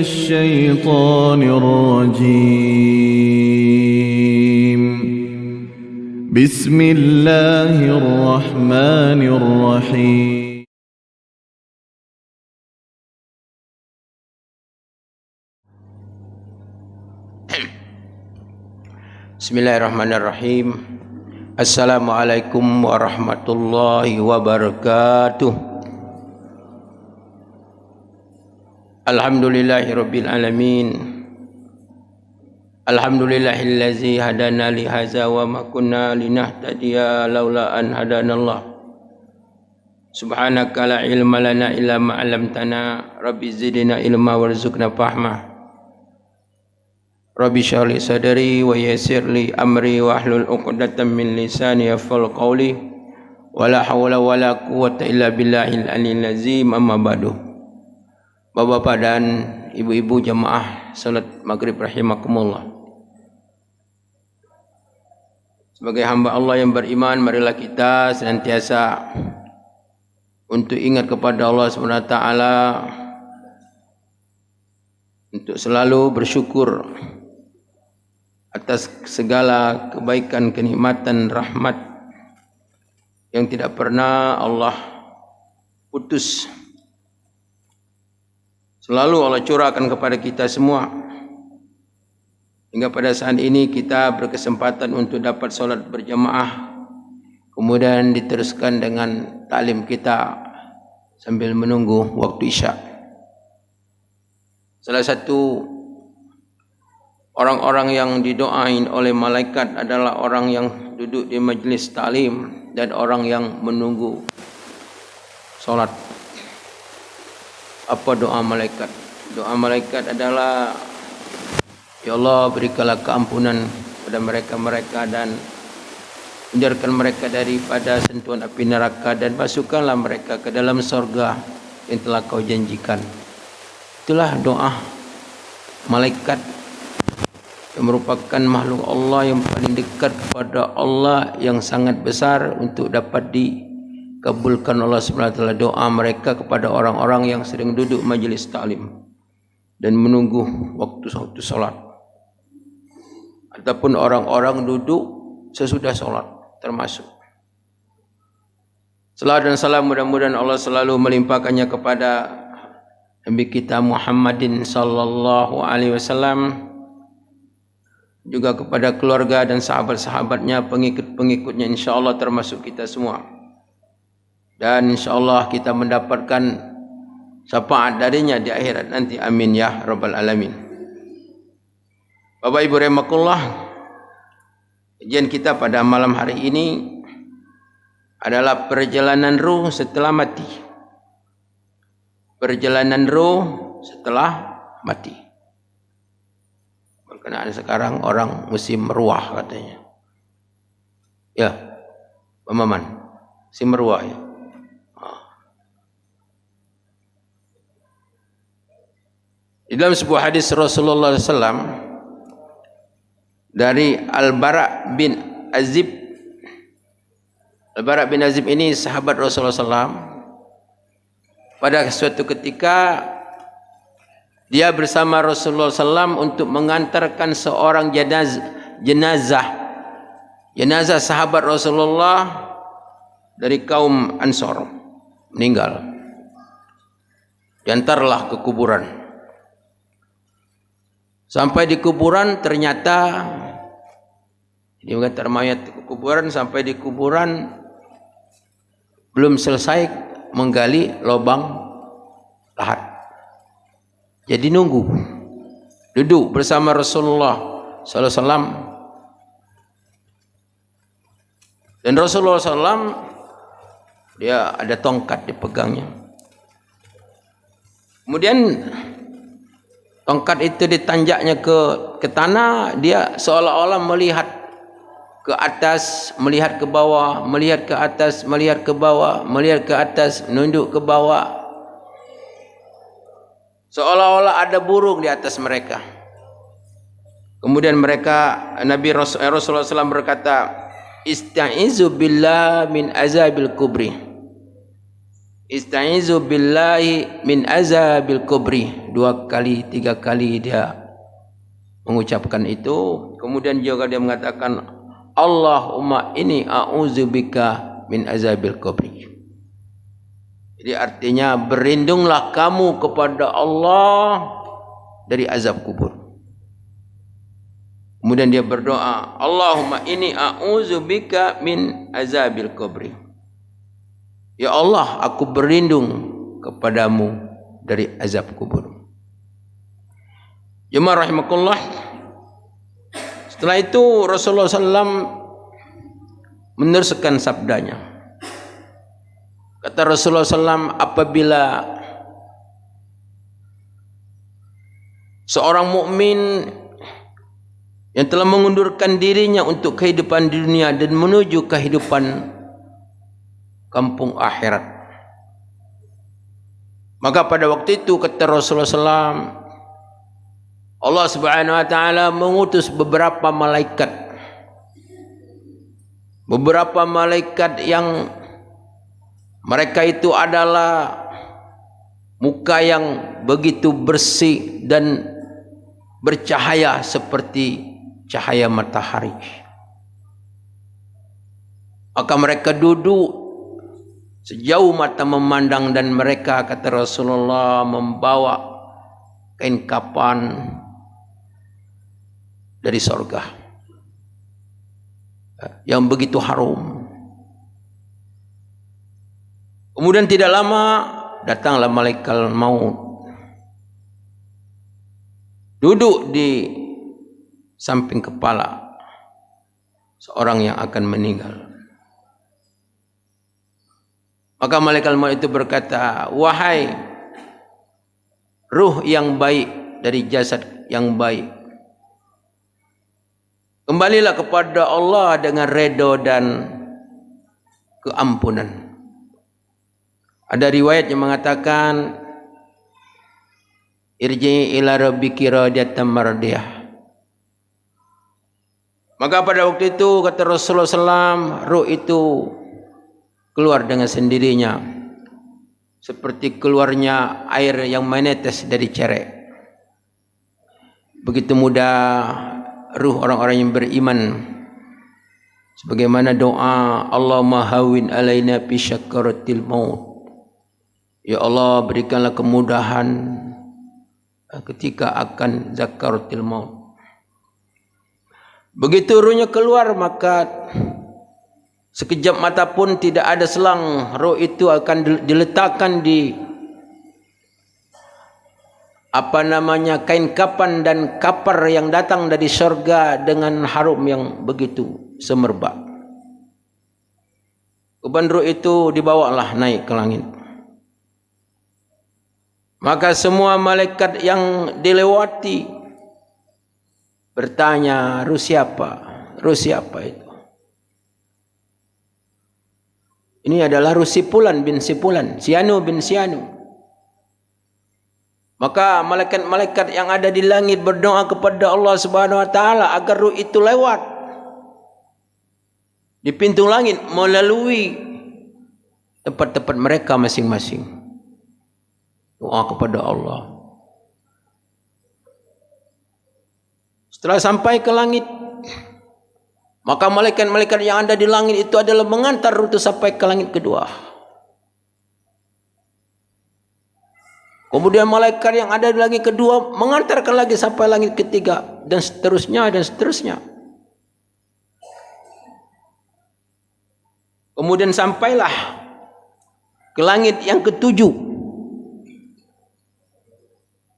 الشيطان الرجيم. بسم الله الرحمن الرحيم. Bismillahirrahmanirrahim. Assalamualaikum warahmatullahi wabarakatuh. Alhamdulillahirabbil alamin. Alhamdulillahillazi hadana li hadza wa ma kunna linahtadiya laula an hadanallah. Subhanaka la ilma lana illa ma 'allamtana. Rabbi zidna ilma warzuqna fahma. Rabbi shrah li sadri wa yassir li amri wahlul 'uqdatam min lisani yafqahu qawli. Wala haula wala quwwata illa billahil aliyyil azim. Amma ba'du. Bapak-bapak dan ibu-ibu jamaah salat maghrib rahimakumullah. Sebagai hamba Allah yang beriman, marilah kita senantiasa untuk ingat kepada Allah Subhanahu wa taala, untuk selalu bersyukur atas segala kebaikan, kenikmatan, rahmat yang tidak pernah Allah putus. Selalu Allah curahkan kepada kita semua. Hingga pada saat ini kita berkesempatan untuk dapat solat berjamaah. Kemudian diteruskan dengan taklim kita sambil menunggu waktu Isya. Salah satu orang-orang yang didoain oleh malaikat adalah orang yang duduk di majlis taklim dan orang yang menunggu solat. Apa doa malaikat? Doa malaikat adalah, ya Allah, berikanlah keampunan kepada mereka-mereka dan hindarkan mereka daripada sentuhan api neraka dan masukkanlah mereka ke dalam surga yang telah Kau janjikan. Itulah doa malaikat yang merupakan makhluk Allah yang paling dekat kepada Allah, yang sangat besar untuk dapat dikabulkan Allah Subhanahu wa taala doa mereka kepada orang-orang yang sedang duduk majlis taklim dan menunggu waktu salat, ataupun orang-orang duduk sesudah salat termasuk. Salawat dan salam mudah-mudahan Allah selalu melimpahkannya kepada Nabi kita Muhammadin sallallahu alaihi wasallam, juga kepada keluarga dan sahabat-sahabatnya, pengikut-pengikutnya, insyaAllah termasuk kita semua. Dan insyaAllah kita mendapatkan syafaat darinya di akhirat nanti. Amin ya rabbal alamin. Bapak Ibu rahimakumullah, kajian kita pada malam hari ini adalah perjalanan ruh setelah mati. Perjalanan ruh setelah mati. Berkenaan sekarang orang musim meruah katanya. Ya, Pak Maman, musim meruah ya. Di dalam sebuah hadis Rasulullah SAW dari Al-Bara' bin Azib. Al-Bara' bin Azib ini sahabat Rasulullah SAW. Pada suatu ketika dia bersama Rasulullah SAW untuk mengantarkan seorang jenazah sahabat Rasulullah dari kaum Ansor meninggal. Diantarlah ke kuburan. Sampai di kuburan ternyata dia mengantar mayat ke kuburan. Sampai di kuburan belum selesai menggali lubang lahat. Jadi nunggu, duduk bersama Rasulullah sallallahu alaihi wasallam. Dan Rasulullah SAW dia ada tongkat dipegangnya. Kemudian tongkat itu ditanjaknya ke tanah. Dia seolah-olah melihat ke atas, melihat ke bawah, melihat ke atas, melihat ke bawah, melihat ke atas, menunduk ke bawah. Seolah-olah ada burung di atas mereka. Kemudian Rasulullah SAW berkata, "Ista'izu billah min azabil kubri." Ista'izu billahi min azabil kubri. 2 kali 3 kali dia mengucapkan itu. Kemudian juga dia mengatakan, Allahumma inni a'udzubika min azabil kubri. Jadi artinya berlindunglah kamu kepada Allah dari azab kubur. Kemudian dia berdoa, Allahumma inni a'udzubika min azabil kubri. Ya Allah, aku berlindung kepadamu dari azab kubur. Jemaah rahimakumullah. Setelah itu Rasulullah SAW meneruskan sabdanya. Kata Rasulullah SAW, apabila seorang mukmin yang telah mengundurkan dirinya untuk kehidupan di dunia dan menuju kehidupan kampung akhirat, maka pada waktu itu kata Rasulullah SAW, Allah Subhanahu wa taala mengutus beberapa malaikat yang mereka itu adalah muka yang begitu bersih dan bercahaya seperti cahaya matahari. Maka mereka duduk sejauh mata memandang, dan mereka kata Rasulullah membawa kain kapan dari surga yang begitu harum. Kemudian tidak lama datanglah malaikat maut, duduk di samping kepala seorang yang akan meninggal. Maka malaikat maut itu berkata, wahai ruh yang baik dari jasad yang baik, kembalilah kepada Allah dengan redha dan keampunan. Ada riwayat yang mengatakan, irji'i ila rabbiki radiyatan mardiyah. Maka pada waktu itu kata Rasulullah SAW, ruh itu keluar dengan sendirinya seperti keluarnya air yang menetes dari cerek. Begitu mudah ruh orang-orang yang beriman, sebagaimana doa Allahumma hawin alaina fi syakaratil maut. Ya Allah, berikanlah kemudahan ketika akan zakaratil maut. Begitu ruhnya keluar, maka sekejap mata pun tidak ada selang, roh itu akan diletakkan di kain kapan dan kapar yang datang dari surga dengan harum yang begitu semerbak. Kemudian roh itu dibawalah naik ke langit. Maka semua malaikat yang dilewati bertanya, ruh siapa? Ruh siapa itu? Ini adalah ruh Sipulan bin Sipulan, Sianu bin Sianu. Maka malaikat-malaikat yang ada di langit berdoa kepada Allah Subhanahu wa taala agar ruh itu lewat di pintu langit melalui tempat-tempat mereka masing-masing. Doa kepada Allah. Setelah sampai ke langit, maka malaikat-malaikat yang ada di langit itu adalah mengantar ruh itu sampai ke langit kedua. Kemudian malaikat yang ada di langit kedua mengantarkan lagi sampai langit ketiga, dan seterusnya dan seterusnya. Kemudian sampailah ke langit yang ketujuh.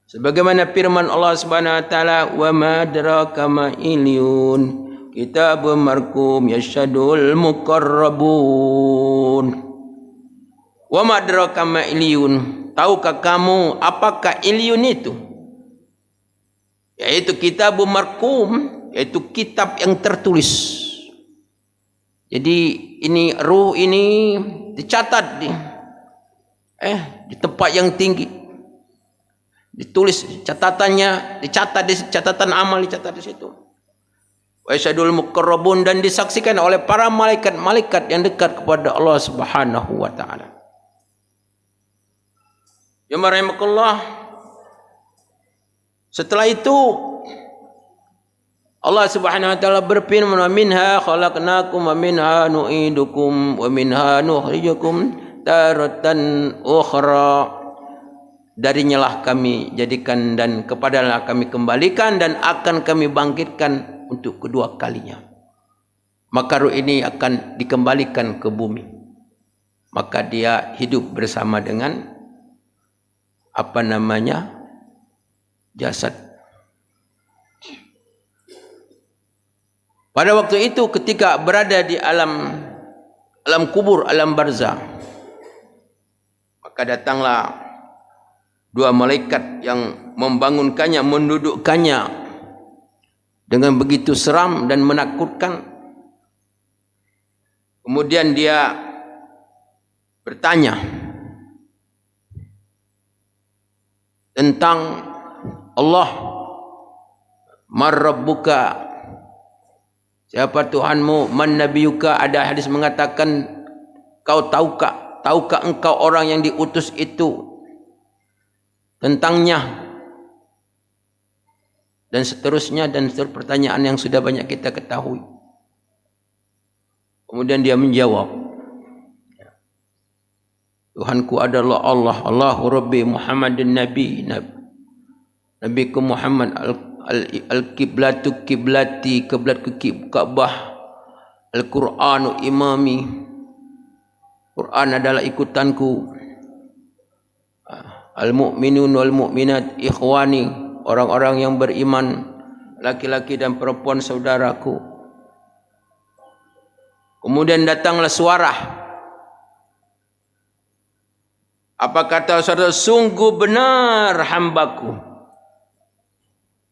Sebagaimana firman Allah Subhanahu wa taala, wa ma adraka ma iliyun kitabun marqum yashhadul muqarrabun. Wa ma adraka ma iliyun, tahukah kamu apakah iliyun itu? Yaitu kitabun marqum, yaitu kitab yang tertulis. Jadi ini ruh ini dicatat di tempat yang tinggi. Ditulis catatannya, dicatat di catatan amal, dicatat di situ. Wa yasyadul muqarrabun, dan disaksikan oleh para malaikat-malaikat yang dekat kepada Allah Subhanahu wa taala. Ya rahimakallah. Setelah itu Allah Subhanahu wa taala berfirman, "Wa minha khalaqnakum wa minha nu'idukum wa minha nukhrijukum taratan ukhra." Darinya lah kami jadikan dan kepadalah kami kembalikan dan akan kami bangkitkan untuk kedua kalinya. Maka ruh ini akan dikembalikan ke bumi. Maka dia hidup bersama dengan jasad. Pada waktu itu ketika berada di alam kubur, alam barzah, maka datanglah dua malaikat yang membangunkannya, mendudukkannya dengan begitu seram dan menakutkan. Kemudian dia bertanya tentang Allah. Man rabbuka? Siapa Tuhanmu? Man nabiyuka? Ada hadis mengatakan, kau tahukah engkau orang yang diutus itu? Tentangnya dan seterusnya dan seterusnya, pertanyaan yang sudah banyak kita ketahui. Kemudian dia menjawab, Tuhanku adalah Allah, Allahu Rabbi Muhammadun Nabi, Nabiku Muhammad, al-kiblatu kiblati, kiblatku Ka'bah, al-Qur'anu imami, Quran adalah ikutanku, al-mu'minun wal mu'minat ikhwani, orang-orang yang beriman, laki-laki dan perempuan saudaraku. Kemudian datanglah suara. Apa kata saudara? Sungguh benar hambaku.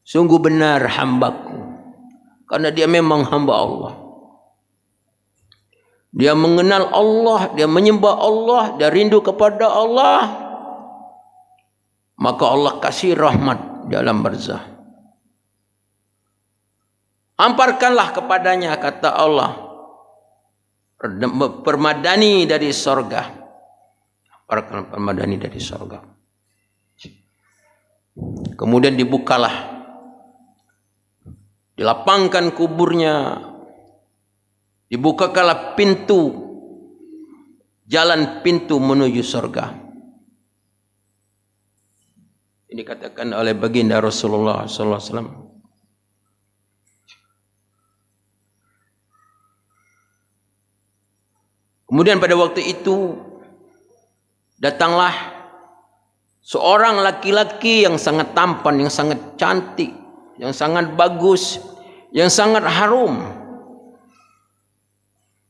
Sungguh benar hambaku. Karena dia memang hamba Allah. Dia mengenal Allah, dia menyembah Allah, dia rindu kepada Allah. Maka Allah kasih rahmat di alam barzah. Hamparkanlah kepadanya, kata Allah, permadani dari sorga. Hamparkan permadani dari sorga. Kemudian dibukalah, dilapangkan kuburnya, dibukakanlah jalan pintu menuju sorga. Ini dikatakan oleh baginda Rasulullah sallallahu alaihi wasallam. Kemudian pada waktu itu datanglah seorang laki-laki yang sangat tampan, yang sangat cantik, yang sangat bagus, yang sangat harum.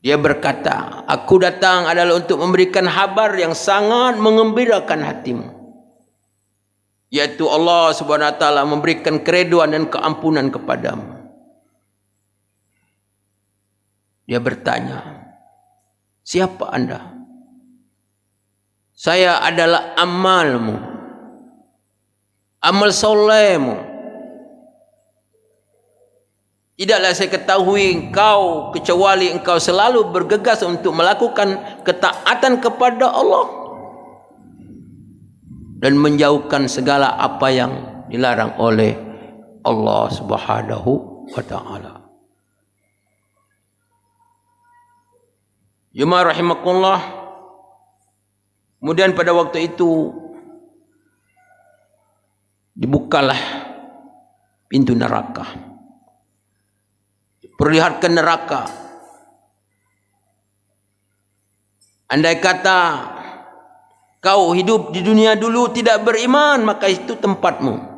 Dia berkata, aku datang adalah untuk memberikan kabar yang sangat mengembirakan hatimu. Yaitu Allah Subhanahu wa taala memberikan keredoan dan keampunan kepadamu. Dia bertanya, siapa Anda? Saya adalah amalmu, amal solehmu. Tidaklah saya ketahui engkau kecuali engkau selalu bergegas untuk melakukan ketaatan kepada Allah dan menjauhkan segala apa yang dilarang oleh Allah Subhanahu wa taala. Jemaah rahimakumullah. Kemudian pada waktu itu dibukalah pintu neraka. Perlihatkan neraka. Andai kata kau hidup di dunia dulu tidak beriman, maka itu tempatmu.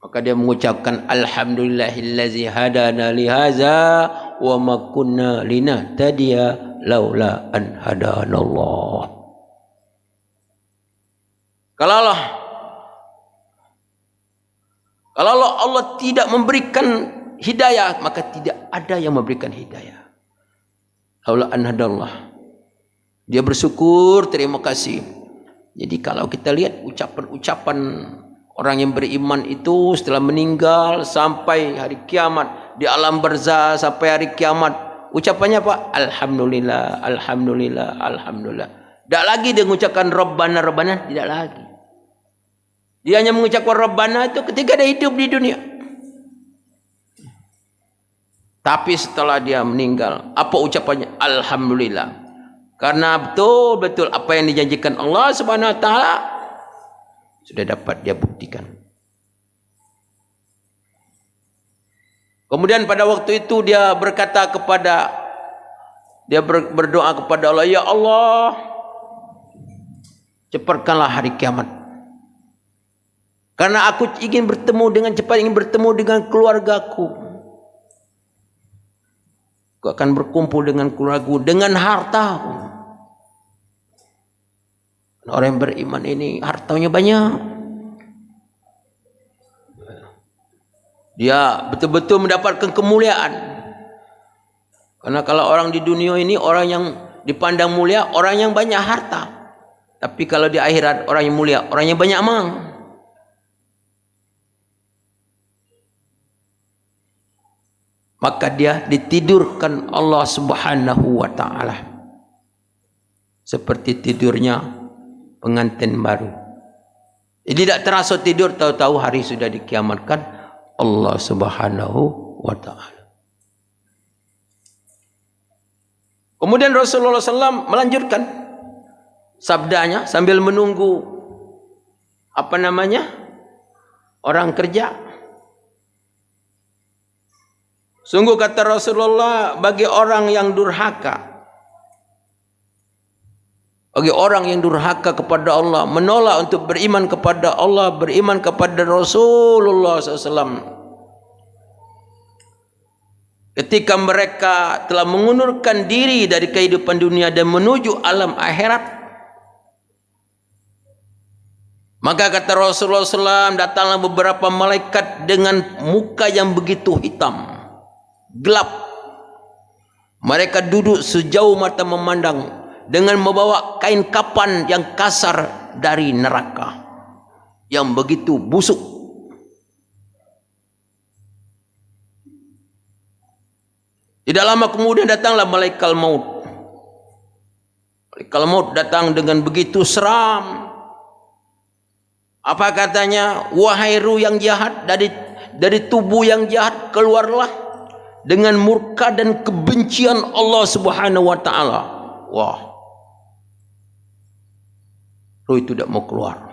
Maka dia mengucapkan alhamdulillahillazi hadana li hadza wa ma kunna linahtadiya laula an hadanallah. Kalau Allah tidak memberikan hidayah, maka tidak ada yang memberikan hidayah. Laula an hadallah. Dia bersyukur, terima kasih. Jadi kalau kita lihat ucapan-ucapan orang yang beriman itu setelah meninggal sampai hari kiamat, di alam barzah sampai hari kiamat, ucapannya apa? Alhamdulillah, alhamdulillah, alhamdulillah. Tak lagi dia mengucapkan Rabbana, Rabbana. Tidak lagi. Dia hanya mengucapkan Rabbana itu ketika dia hidup di dunia. Tapi setelah dia meninggal, apa ucapannya? Alhamdulillah. Karena betul-betul apa yang dijanjikan Allah Subhanahu wa taala sudah dapat dia buktikan. Kemudian pada waktu itu dia berkata kepada berdoa kepada Allah, ya Allah, cepatkanlah hari kiamat. Karena aku ingin bertemu dengan keluargaku. Aku akan berkumpul dengan keluargaku, dengan hartaku. Orang yang beriman ini hartanya banyak. Dia betul-betul mendapatkan kemuliaan. Karena kalau orang di dunia ini, orang yang dipandang mulia, orang yang banyak harta. Tapi kalau di akhirat, orang yang mulia, orang yang banyak amal. Maka dia ditidurkan Allah Subhanahu wa taala. Seperti tidurnya pengantin baru. Jadi tidak terasa tidur, tahu-tahu hari sudah dikiamatkan Allah Subhanahu wa taala. Kemudian Rasulullah SAW melanjutkan sabdanya sambil menunggu orang kerja. Sungguh kata Rasulullah, bagi orang yang durhaka, kepada Allah, menolak untuk beriman kepada Allah, beriman kepada Rasulullah SAW, ketika mereka telah mengundurkan diri dari kehidupan dunia dan menuju alam akhirat, maka kata Rasulullah SAW, datanglah beberapa malaikat dengan muka yang begitu hitam, gelap. Mereka duduk sejauh mata memandang dengan membawa kain kapan yang kasar dari neraka yang begitu busuk. Tidak lama kemudian datanglah malaikat maut. Malaikat maut datang dengan begitu seram. Apa katanya? Wahai ruh yang jahat, dari tubuh yang jahat keluarlah dengan murka dan kebencian Allah Subhanahu wa taala. Wah. Ruh itu tidak mau keluar.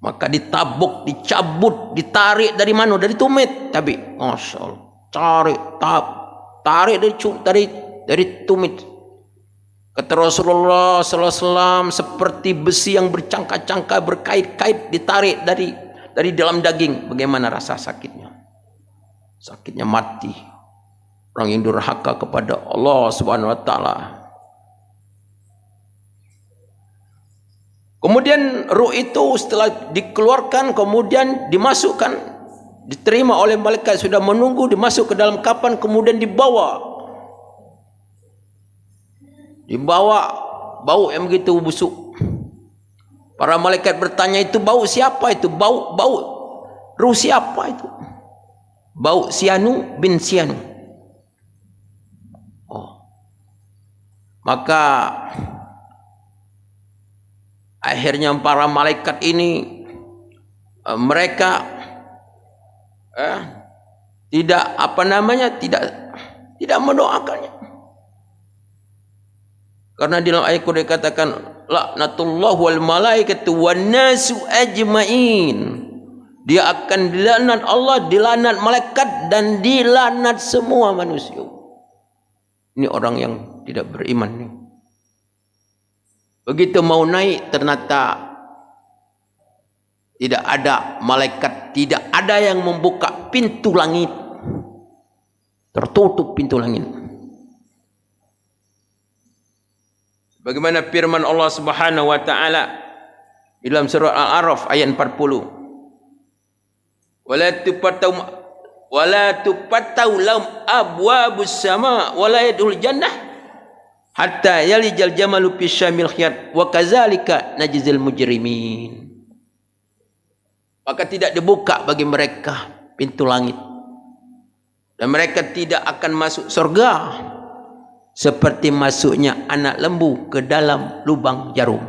Maka ditabuk, dicabut, ditarik dari mana? Dari tumit. Tapi Masya Allah, tarik dari tumit. Kata Rasulullah SAW, seperti besi yang bercangka-cangka, berkait-kait, ditarik dari dalam daging. Bagaimana rasa sakitnya? Sakitnya mati. Orang yang durhaka kepada Allah Subhanahu wa taala. Kemudian ruh itu setelah dikeluarkan, kemudian dimasukkan, diterima oleh malaikat, sudah menunggu, dimasuk ke dalam kapan, kemudian dibawa bau yang begitu busuk. Para malaikat bertanya, itu bau siapa itu? Bau ruh siapa itu? Bau Sianu bin Sianu. Maka akhirnya para malaikat ini mereka tidak mendoakannya. Karena di dalam ayat Quran dikatakan laknatullah wal malaikatu wan nasu ajmain. Dia akan dilaknat Allah, dilaknat malaikat, dan dilaknat semua manusia. Ini orang yang tidak beriman nih. Begitu mau naik, ternyata tidak ada malaikat, tidak ada yang membuka pintu langit. Tertutup pintu langit. Bagaimana firman Allah Subhanahu wa taala dalam surah Al-A'raf ayat 40. Wala tupattau lahum abwabus sama wala yadul jannah hatta yalijal jamalu fi syamil khiyat wa kadzalika najzil mujrimin. Maka tidak dibuka bagi mereka pintu langit dan mereka tidak akan masuk surga seperti masuknya anak lembu ke dalam lubang jarum.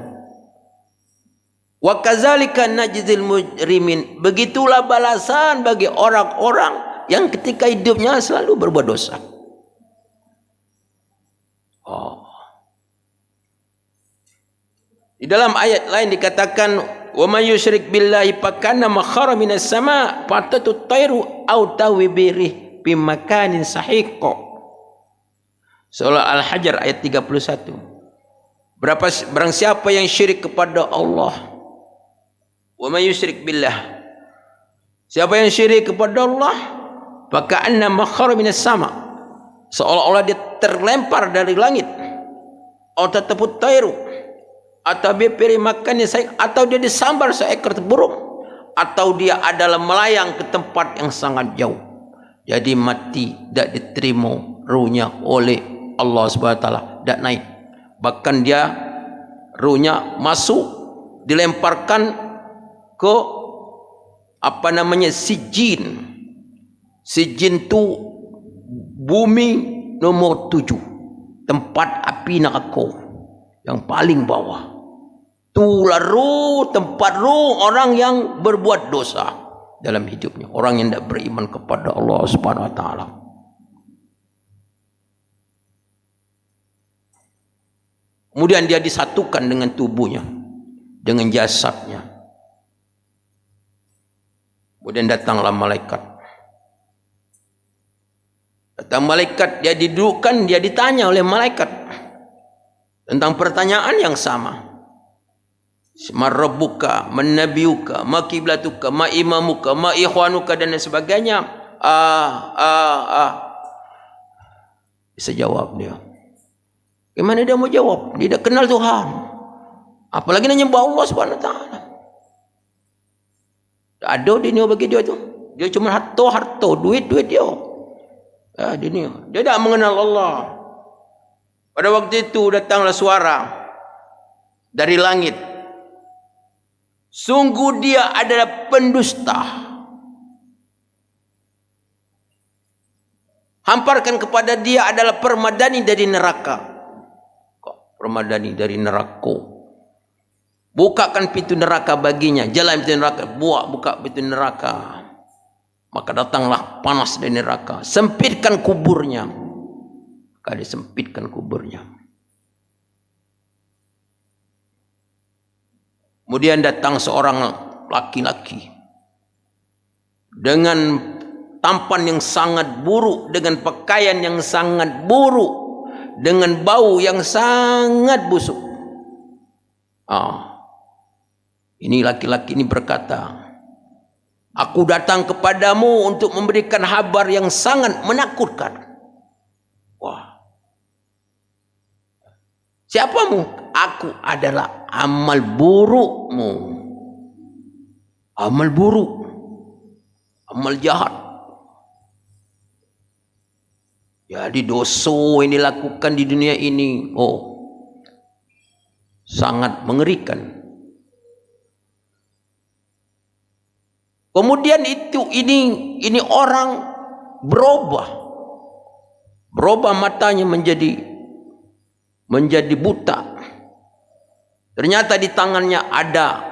Wa kadzalika najzil mujrimin, begitulah balasan bagi orang-orang yang ketika hidupnya selalu berbuat dosa. Di dalam ayat lain dikatakan, wa may yusyrik billahi fakana makhara minas sama fatatut tayru aw tawibirih bi makanin sahiq. Surah Al-Hajar ayat 31. Barang siapa yang syirik kepada Allah, wa may yusyrik billah, siapa yang syirik kepada Allah, fakana makhara minas sama, seolah-olah dia terlempar dari langit, atau tataput tayru, atau dia pilih makannya saya, atau dia disambar seekor burung, atau dia adalah melayang ke tempat yang sangat jauh. Jadi mati, tidak diterima ruhnya oleh Allah Subhanahu wa taala, tidak naik. Bahkan dia ruhnya masuk, dilemparkan ke sijin. Sijin itu bumi nomor 7, tempat api neraka yang paling bawah. Itulah tempat orang yang berbuat dosa dalam hidupnya, orang yang tidak beriman kepada Allah Subhanahu wa taala. Kemudian dia disatukan dengan tubuhnya, dengan jasadnya. Kemudian datanglah malaikat. Datang malaikat, dia didudukkan, dia ditanya oleh malaikat tentang pertanyaan yang sama. Ma rabbuka, man nabiyuka, ma kiblatuka, ma imamuka, ma ikhwanuka, dan sebagainya. Bisa jawab dia. Gimana dia mau jawab? Dia tidak kenal Tuhan. Apalagi nak nyembah Allah Subhanahu wa taala. Tak ada dunia bagi dia tu. Dia cuma harta, duit dia. Dunia. Dia tak mengenal Allah. Pada waktu itu datanglah suara dari langit. Sungguh dia adalah pendusta. Hamparkan kepada dia adalah permadani dari neraka. Permadani dari neraka. Bukakan pintu neraka baginya, jalan pintu neraka, buka pintu neraka. Maka datanglah panas dari neraka. Sempitkan kuburnya. Maka disempitkan kuburnya. Kemudian datang seorang laki-laki dengan tampan yang sangat buruk, dengan pakaian yang sangat buruk, dengan bau yang sangat busuk. Ini laki-laki ini berkata, aku datang kepadamu untuk memberikan kabar yang sangat menakutkan. Wah. Siapamu? Aku adalah amal burukmu. Amal buruk. Amal jahat. Jadi dosa yang dilakukan di dunia ini, sangat mengerikan. Kemudian ini orang berubah matanya menjadi buta. Ternyata di tangannya ada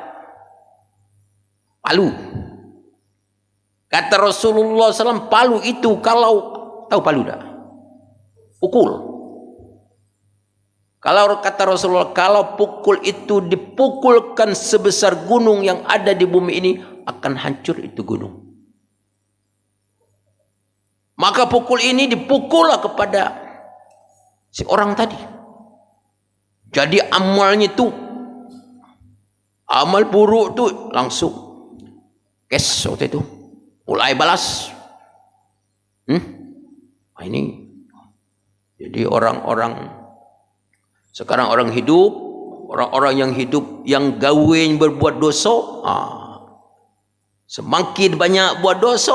palu. Kata Rasulullah SAW, palu itu kalau tahu palu dah, pukul. Kalau kata Rasulullah, kalau pukul itu dipukulkan sebesar gunung yang ada di bumi ini, akan hancur itu gunung. Maka pukul ini dipukullah kepada si orang tadi. Jadi amalnya itu, amal buruk itu langsung kes waktu itu, mulai balas. Ini jadi orang-orang sekarang, orang-orang yang hidup yang gawe berbuat dosa, semakin banyak buat dosa,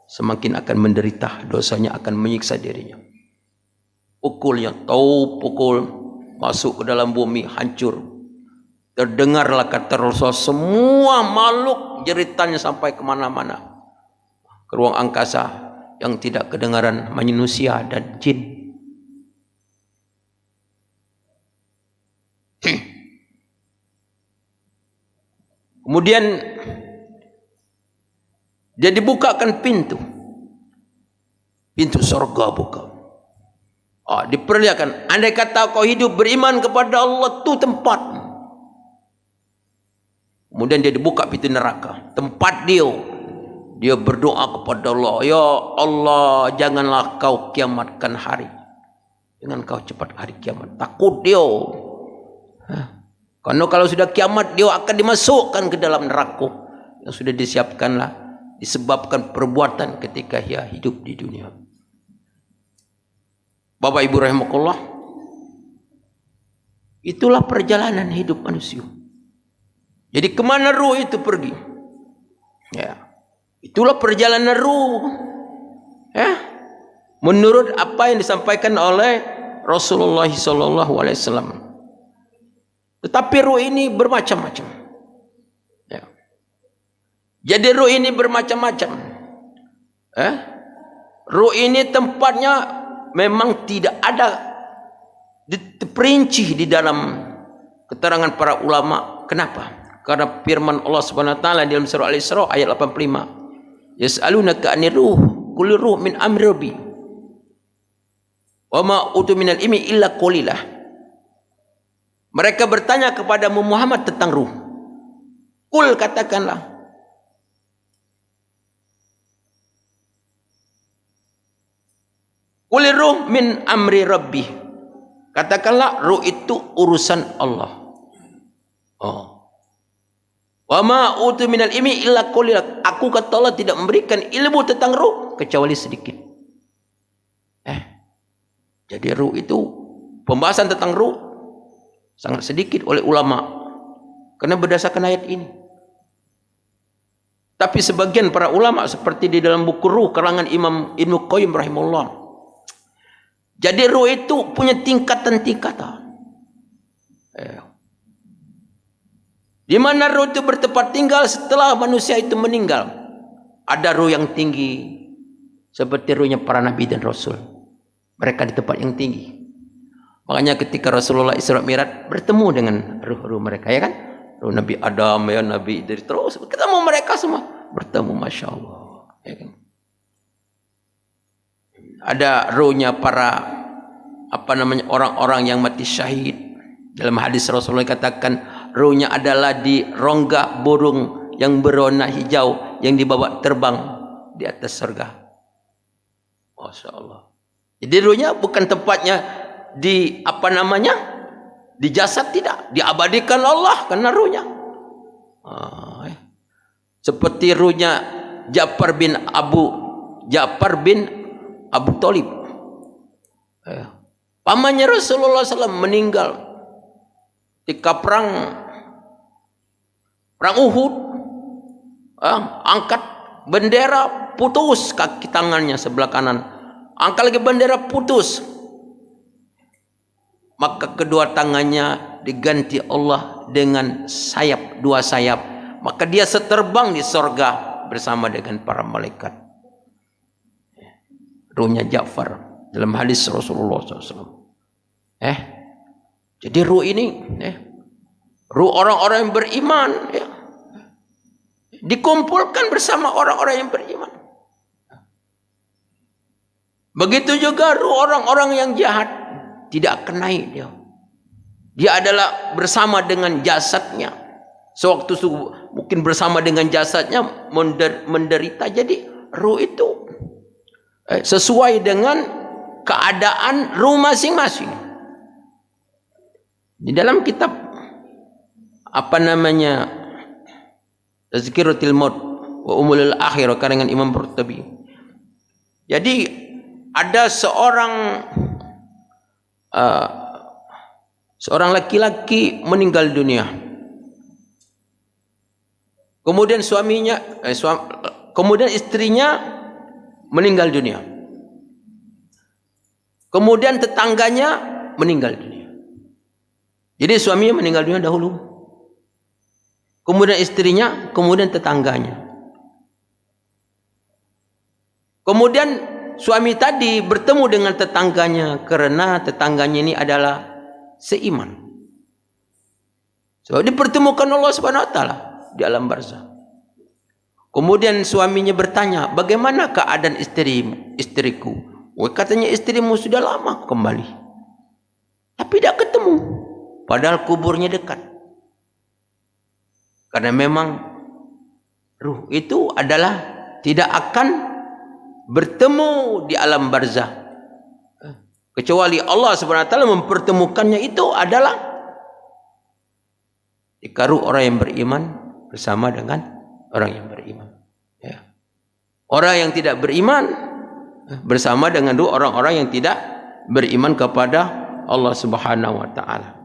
semakin akan menderita, dosanya akan menyiksa dirinya. Pukulnya tahu pukul masuk ke dalam bumi, hancur. Terdengarlah kata Rasul, semua makhluk jeritannya sampai kemana-mana, ke ruang angkasa yang tidak kedengaran manusia dan jin. Kemudian dia dibukakan pintu surga buka. Diperlihatkan, andai kata kau hidup beriman kepada Allah, tu tempat. Kemudian dia dibuka pintu neraka, tempat dia berdoa kepada Allah, ya Allah, janganlah kau kiamatkan hari, jangan kau cepat hari kiamat. Takut dia. Karena kalau sudah kiamat, dia akan dimasukkan ke dalam neraka yang sudah disiapkanlah disebabkan perbuatan ketika dia hidup di dunia. Bapak Ibu rahimakumullah, itulah perjalanan hidup manusia. Jadi kemana ruh itu pergi? Ya, itulah perjalanan ruh. Ya, menurut apa yang disampaikan oleh Rasulullah SAW. Tetapi ruh ini bermacam-macam. Ya. Jadi ruh ini bermacam-macam. Ruh ini tempatnya memang tidak ada diperinci di dalam keterangan para ulama. Kenapa? Karena firman Allah Subhanahu wa taala dalam surah Al-Isra ayat 85. Yas'alunaka 'anir ruh, qul ruh min amri rabbi. Wa ma utu minal ilmi illa qalilah. Mereka bertanya kepada Muhammad tentang ruh. Qul, katakanlah, qul ruh min amri rabbi. Katakanlah ruh itu urusan Allah. Wa ma utu minal ilmi illa qalil. Aku, kata Allah, tidak memberikan ilmu tentang ruh kecuali sedikit. Jadi ruh itu, pembahasan tentang ruh sangat sedikit oleh ulama karena berdasarkan ayat ini. Tapi sebagian para ulama seperti di dalam buku Ruh karangan Imam Ibnu Qayyim rahimahullah, jadi ruh itu punya tingkatan-tingkatan. Di mana ruh itu bertempat tinggal setelah manusia itu meninggal. Ada ruh yang tinggi seperti ruhnya para nabi dan rasul. Mereka di tempat yang tinggi. Makanya ketika Rasulullah Isra Mi'raj bertemu dengan ruh-ruh mereka, ya kan? Ruh Nabi Adam, ya, Nabi Idris, terus ketemu mereka semua, bertemu, Masya Allah, ya kan? Ada ruhnya para orang-orang yang mati syahid. Dalam hadis Rasulullah katakan ruhnya adalah di rongga burung yang berwarna hijau yang dibawa terbang di atas surga. Masya Allah. Jadi ruhnya bukan tempatnya di di jasad, tidak, diabadikan Allah karena ruhnya. Seperti ruhnya Ja'far bin Abu Thalib. Pamannya Rasulullah SAW meninggal ketika perang Uhud. Angkat bendera, putus kaki tangannya sebelah kanan. Angkat lagi bendera, putus. Maka kedua tangannya diganti Allah dengan sayap, 2 sayap. Maka dia seterbang di sorga bersama dengan para malaikat. Ruhnya Ja'far dalam hadis Rasulullah SAW. Jadi ruh ini, ruh orang-orang yang beriman, dikumpulkan bersama orang-orang yang beriman. Begitu juga ruh orang-orang yang jahat, tidak akan naik dia. Dia adalah bersama dengan jasadnya. Sewaktu mungkin bersama dengan jasadnya menderita. Jadi ruh itu sesuai dengan keadaan ruh masing-masing. Di dalam kitab Tazkiratul Maut wa Umulul Akhirah karangan Imam Qurtubi. Jadi ada seorang laki-laki meninggal dunia. Kemudian kemudian istrinya meninggal dunia. Kemudian tetangganya meninggal dunia. Jadi suaminya meninggal dunia dahulu. Kemudian istrinya, kemudian tetangganya. Kemudian suami tadi bertemu dengan tetangganya karena tetangganya ini adalah seiman. So dipertemukan Allah Subhanahu wa taala di alam barzah. Kemudian suaminya bertanya, bagaimana keadaan istriku? Katanya istrimu sudah lama kembali, tapi tidak ketemu, padahal kuburnya dekat. Karena memang ruh itu adalah tidak akan bertemu di alam barzah, kecuali Allah Subhanahu wa taala mempertemukannya. Itu adalah jika ruh orang yang beriman bersama dengan orang yang beriman, ya. Orang yang tidak beriman bersama dengan ruh orang-orang yang tidak beriman kepada Allah Subhanahu wa taala.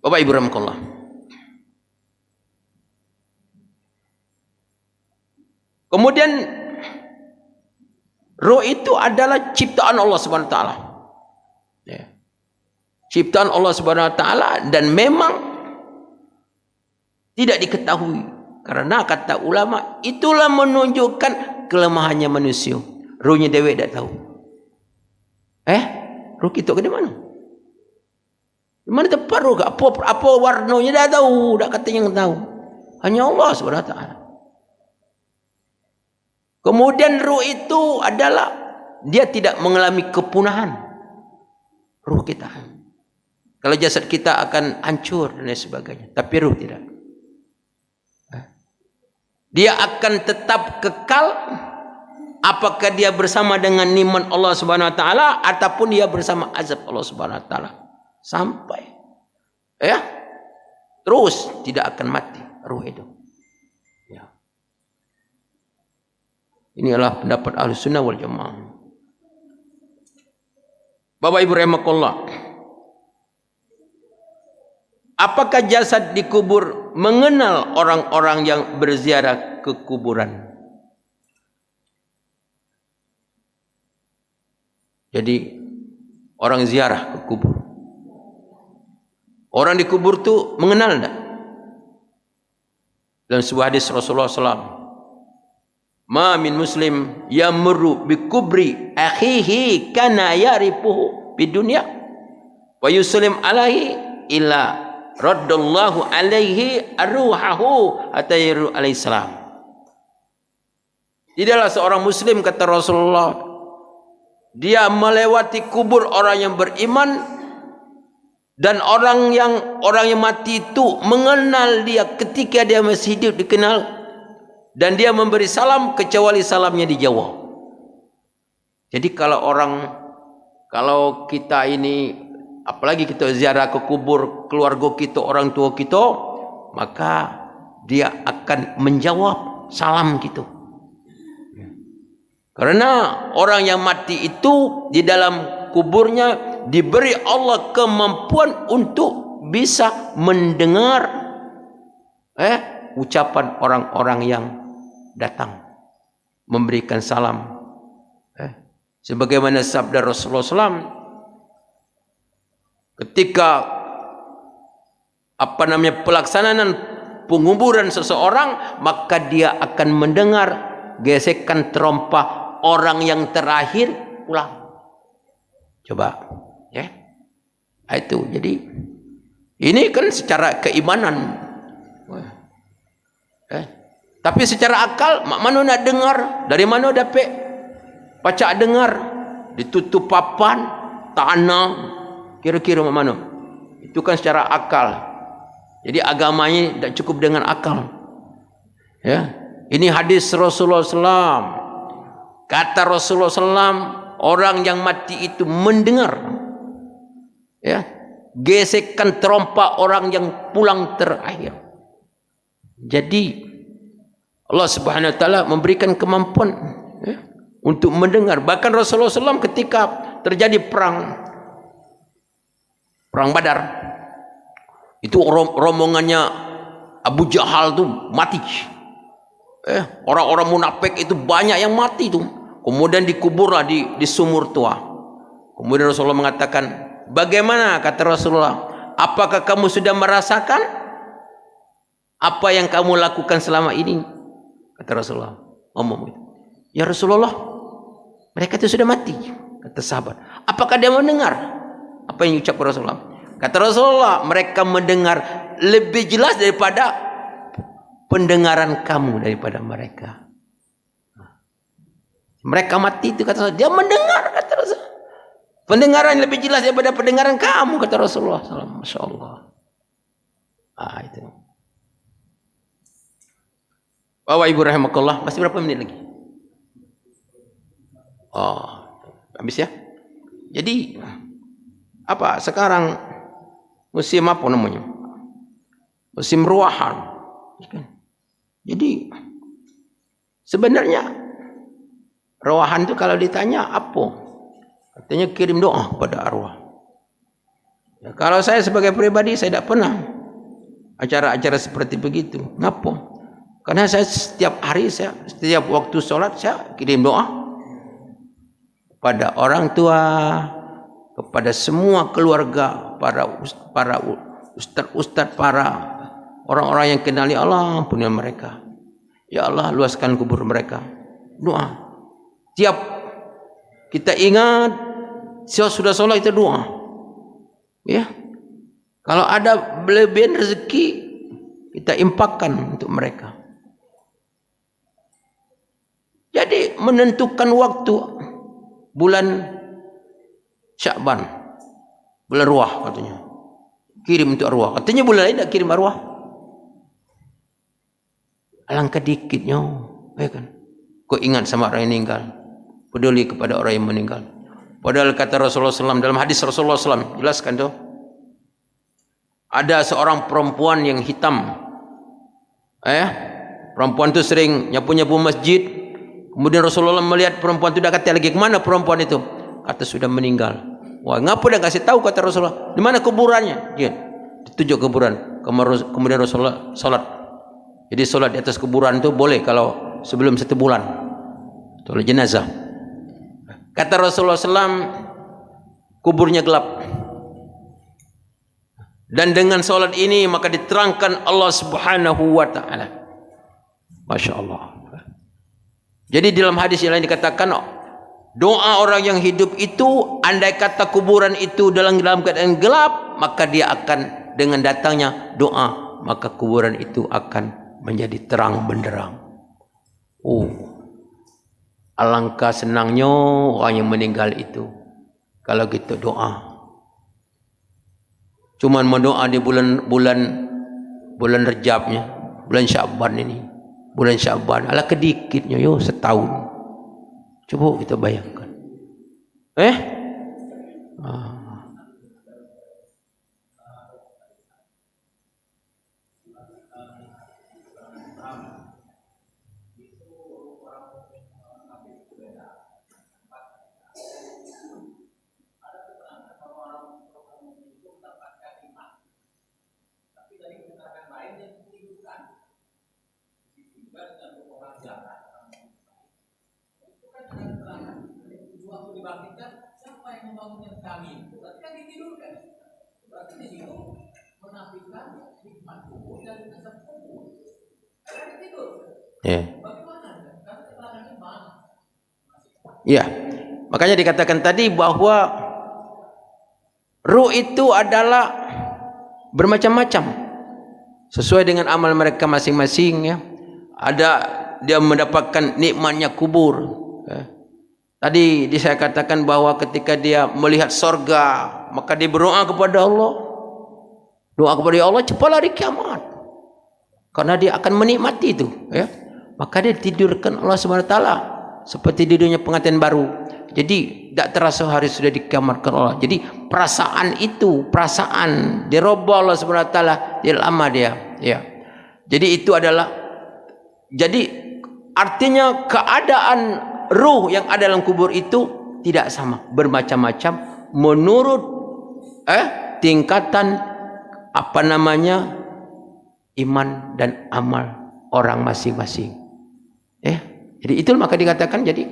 Bapak Ibu rahimakumullah. Kemudian ruh itu adalah ciptaan Allah Subhanahu wa taala. Ya. Ciptaan Allah Subhanahu wa taala, dan memang tidak diketahui, karena kata ulama itulah menunjukkan kelemahannya manusia. Ruhnya dewek tidak tahu. Ruh kita ke mana? Di mana tempat ruh? Apa warnanya tidak tahu, tidak katanya yang tahu. Hanya Allah Subhanahu wa taala. Kemudian ruh itu adalah dia tidak mengalami kepunahan. Ruh kita, kalau jasad kita akan hancur dan lain sebagainya, tapi ruh tidak. Dia akan tetap kekal, apakah dia bersama dengan nikmat Allah Subhanahu wa taala ataupun dia bersama azab Allah Subhanahu wa taala, sampai terus tidak akan mati ruh itu. Ya. Ini adalah pendapat Ahlussunnah wal Jamaah. Bapak Ibu rahimakumullah, apakah jasad dikubur mengenal orang-orang yang berziarah ke kuburan? Jadi orang ziarah ke kubur, orang di kubur itu mengenal enggak? Dalam sebuah hadis Rasulullah SAW, ma min muslim yamurru bi kubri akhihi kana yarifuhu di dunia wa yusallim alaihi illa raddallahu alaihi arruhahu atayru alaihi salam. Tidaklah seorang muslim, kata Rasulullah, dia melewati kubur orang yang beriman, dan orang yang mati itu mengenal dia ketika dia masih hidup, dikenal, dan dia memberi salam kecuali salamnya dijawab. Jadi kalau kita ini, apalagi kita ziarah ke kubur keluarga kita, orang tua kita, maka dia akan menjawab salam gitu. Karena orang yang mati itu di dalam kuburnya diberi Allah kemampuan untuk bisa mendengar ucapan orang-orang yang datang memberikan salam. Sebagaimana sabda Rasulullah SAW, ketika pelaksanaan penguburan seseorang, maka dia akan mendengar gesekan terompah orang yang terakhir pulang. Coba, ya. Itu. Jadi ini kan secara keimanan. Tapi secara akal, mak mana nak dengar? Dari mana dapat pacak dengar? Ditutup papan, tanah, kira-kira mak mana? Itu kan secara akal. Jadi agamanya tidak cukup dengan akal. Ya, ini hadis Rasulullah SAW. Kata Rasulullah SAW, orang yang mati itu mendengar, ya, gesekan terompah orang yang pulang terakhir. Jadi Allah Subhanahu wa taala memberikan kemampuan, ya, untuk mendengar. Bahkan Rasulullah SAW ketika terjadi perang Badar, itu rombongannya Abu Jahal tuh mati. Orang-orang munafik itu banyak yang mati tuh. Kemudian dikuburlah di sumur tua. Kemudian Rasulullah mengatakan, bagaimana, kata Rasulullah, apakah kamu sudah merasakan apa yang kamu lakukan selama ini? Kata Rasulullah, ngomong itu. Ya Rasulullah, mereka itu sudah mati. Kata sahabat, apakah dia mendengar apa yang diucapkan Rasulullah? Kata Rasulullah, mereka mendengar lebih jelas daripada pendengaran kamu daripada mereka. Mereka mati itu kata Rasulullah, dia mendengar kata Rasulullah. Pendengaran lebih jelas daripada pendengaran kamu kata Rasulullah. Masya Allah. Itu. Bapak Ibu rahimakumullah, masih berapa menit lagi? Habis ya. Jadi apa sekarang musim apa namanya? Musim ruahan. Jadi sebenarnya ruahan itu kalau ditanya apa? Katanya kirim doa kepada arwah. Ya, kalau saya sebagai pribadi saya tidak pernah acara-acara seperti begitu. Ngapa? Karena saya setiap hari, setiap waktu sholat saya kirim doa kepada orang tua, kepada semua keluarga, para ustaz-ustaz, para orang-orang yang kenali Allah, ampuni mereka. Ya Allah, luaskan kubur mereka. Doa. Tiap kita ingat, sudah sholat itu doa. Ya. Kalau ada berlebihan rezeki, kita impakkan untuk mereka. Jadi menentukan waktu bulan Sya'ban, bulan ruah katanya. Kirim untuk arwah. Katanya bulan lain tak kirim arwah. Alangkah dikitnya, ya kan? Kau ingat sama orang yang meninggal, peduli kepada orang yang meninggal. Padahal kata Rasulullah SAW dalam hadis Rasulullah SAW, jelaskan tu, ada seorang perempuan yang hitam. Perempuan tu sering nyapu-nyapu masjid. Kemudian Rasulullah melihat perempuan itu, dah kata lagi, kemana perempuan itu? Kata sudah meninggal. Wah, ngapa dah kasih tahu kata Rasulullah? Di mana kuburannya? Dia ditunjuk kuburan. Kemudian Rasulullah salat. Jadi salat di atas kuburan itu boleh kalau sebelum 1 bulan. Salat jenazah. Kata Rasulullah SAW, kuburnya gelap. Dan dengan salat ini maka diterangkan Allah Subhanahu wa taala. Masya Allah. Jadi dalam hadis yang lain dikatakan, doa orang yang hidup itu, andai kata kuburan itu dalam keadaan gelap, maka dia akan, dengan datangnya doa, maka kuburan itu akan menjadi terang benderang. Alangkah senangnya orang yang meninggal itu kalau gitu doa. Cuman mendoa di bulan Rejabnya, bulan Sya'ban ini. Bulan Sya'ban, ala kedikitnya yo setahun. Coba kita bayangkan. Siapa yang membangunkan kami? Berarti kan ditidurkan. Berarti di situ menafikan hikmat kubur dan azab kubur. Karena tidur. Bagaimana? Karena keterangannya mana? Ya, makanya dikatakan tadi bahwa ruh itu adalah bermacam-macam sesuai dengan amal mereka masing-masing. Ya, ada dia mendapatkan nikmatnya kubur. Tadi saya katakan bahwa ketika dia melihat sorga, maka dia berdoa kepada Allah. Doa kepada Allah cepat hari kiamat. Karena dia akan menikmati itu. Ya. Maka dia tidurkan Allah SWT. Seperti tidurnya pengantin baru. Jadi tak terasa hari sudah dikamarkan Allah. Jadi perasaan itu, perasaan dirobah Allah SWT, dia lama dia. Ya. Jadi itu adalah, jadi artinya keadaan ruh yang ada dalam kubur itu tidak sama, bermacam-macam menurut tingkatan iman dan amal orang masing-masing. Jadi itu maka dikatakan, jadi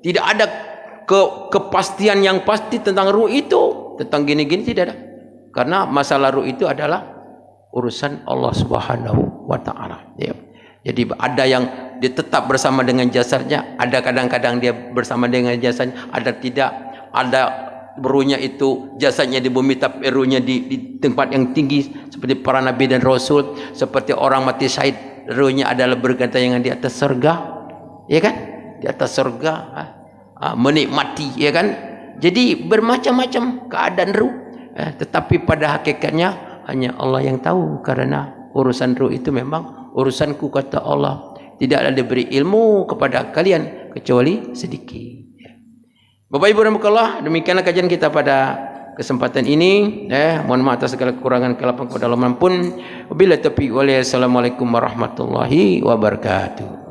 tidak ada kepastian yang pasti tentang ruh itu, tentang gini-gini tidak ada. Karena masalah ruh itu adalah urusan Allah Subhanahu wa taala. Ya. Jadi ada yang dia tetap bersama dengan jasadnya, ada kadang-kadang dia bersama dengan jasadnya, ada tidak, ada ruhnya itu jasadnya di bumi tapi ruhnya di tempat yang tinggi seperti para nabi dan rasul, seperti orang mati syahid ruhnya adalah bergantian di atas surga, ya kan, di atas surga menikmati, ya kan. Jadi bermacam-macam keadaan ruh, tetapi pada hakikatnya hanya Allah yang tahu, karena urusan ruh itu memang urusanku, kata Allah. Tidaklah diberi ilmu kepada kalian kecuali sedikit. Bapak Ibu rahmatullah, demikianlah kajian kita pada kesempatan ini. Mohon maaf atas segala kekurangan, kelapan kepada Allah mampun. Wabillahi taufiq wal hidayah. Assalamualaikum warahmatullahi wabarakatuh.